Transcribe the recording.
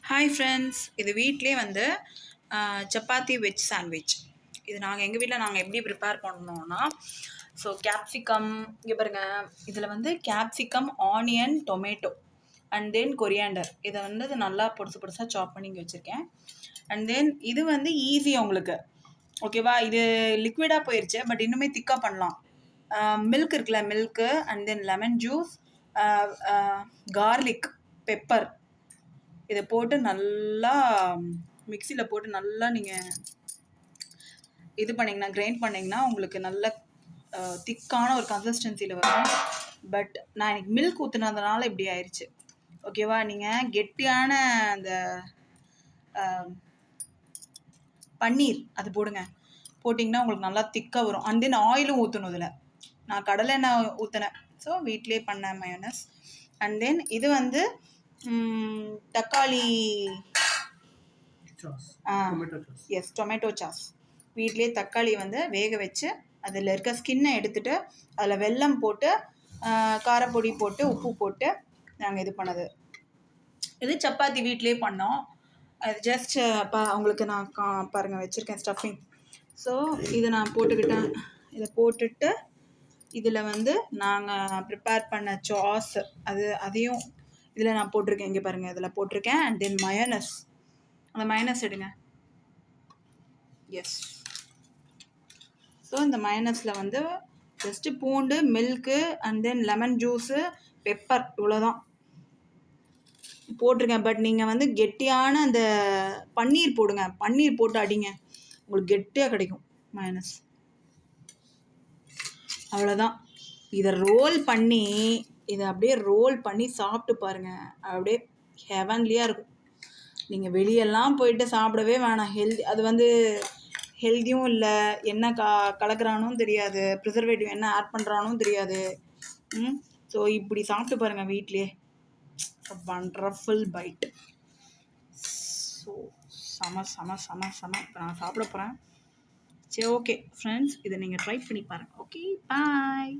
Hi friends, இது வீட்டிலே வந்து சப்பாத்தி வெஜ் சாண்ட்விச். இது எங்கள் வீட்டில் நாங்கள் எப்படி ப்ரிப்பேர் பண்ணோன்னா, ஸோ கேப்சிகம் இங்கே பாருங்கள், இதில் வந்து capsicum, onion, tomato and then coriander இதை வந்து நல்லா பொடுசு பொடுசாக சாப் பண்ணி இங்கே வச்சுருக்கேன். அண்ட் தென் இது வந்து ஈஸியாக உங்களுக்கு ஓகேவா. இது லிக்விடாக போயிடுச்சு, பட் இன்னுமே திக்காக பண்ணலாம். மில்க் இருக்குல்ல, milk and then lemon juice, garlic, pepper இதை போட்டு நல்லா மிக்சியில் போட்டு நல்லா நீங்கள் இது பண்ணிங்கன்னா, கிரைண்ட் பண்ணிங்கன்னா உங்களுக்கு நல்ல திக்கான ஒரு கன்சிஸ்டன்சியில் வரும். பட் நான் எனக்கு மில்க் ஊற்றுனதுனால இப்படி ஆயிடுச்சு. ஓகேவா. நீங்கள் கெட்டியான அந்த பன்னீர் அது போடுங்க, போட்டிங்கன்னா உங்களுக்கு நல்லா திக்காக வரும். அண்ட் தென் ஆயிலும் ஊற்றணும். இதில் நான் கடலை எண்ணெய் ஊற்றினேன், ஸோ வீட்டிலே பண்ணேன் மயோனஸ். அண்ட் தென் இது வந்து தக்காளி எஸ், டொமேட்டோ சாஸ். வீட்லேயே தக்காளி வந்து வேக வச்சு அதில் இருக்க ஸ்கின்னை எடுத்துகிட்டு அதில் வெல்லம் போட்டு காரப்பொடி போட்டு உப்பு போட்டு நாங்கள் இது பண்ணது. இது சப்பாத்தி வீட்லேயே பண்ணோம். அது ஜஸ்ட் அவங்களுக்கு நான் பாருங்கள் வச்சுருக்கேன் ஸ்டஃபிங். ஸோ இதை நான் போட்டுக்கிட்டேன். இதை போட்டுட்டு இதில் வந்து நாங்கள் ப்ரிப்பேர் பண்ண சாஸ் அதையும் இதில் நான் போட்டிருக்கேன். இங்கே பாருங்கள், இதில் போட்டிருக்கேன். அண்ட் தென் மயோனஸ், அந்த மயோனஸ் எடுங்க. எஸ். ஸோ இந்த மயோனஸில் வந்து ஜஸ்ட்டு பூண்டு, milk and then lemon juice, pepper இவ்வளோதான் போட்டிருக்கேன். பட் நீங்கள் வந்து கெட்டியான அந்த பன்னீர் போடுங்க, பன்னீர் போட்டு அடிங்க, உங்களுக்கு கெட்டியாக கிடைக்கும் மயோனஸ். அவ்வளோதான். இதை ரோல் பண்ணி இதை அப்படியே ரோல் பண்ணி சாப்பிட்டு பாருங்கள், அப்படியே ஹெவன்லியாக இருக்கும். நீங்கள் வெளியெல்லாம் போயிட்டு சாப்பிடவே வேணாம். அது வந்து ஹெல்த்தியும் இல்லை, என்ன கலக்கிறானும் தெரியாது, ப்ரிசர்வேட்டிவ் என்ன ஆட் பண்ணுறானும் தெரியாது. ஸோ இப்படி சாப்பிட்டு பாருங்கள் வீட்லேயே, வண்டர்ஃபுல் பைட். ஸோ செம செம செம செம. இப்போ நான் சாப்பிட போகிறேன். சரி, ஓகே ஃப்ரெண்ட்ஸ், இதை நீங்கள் ட்ரை பண்ணி பாருங்கள். ஓகே, பாய்.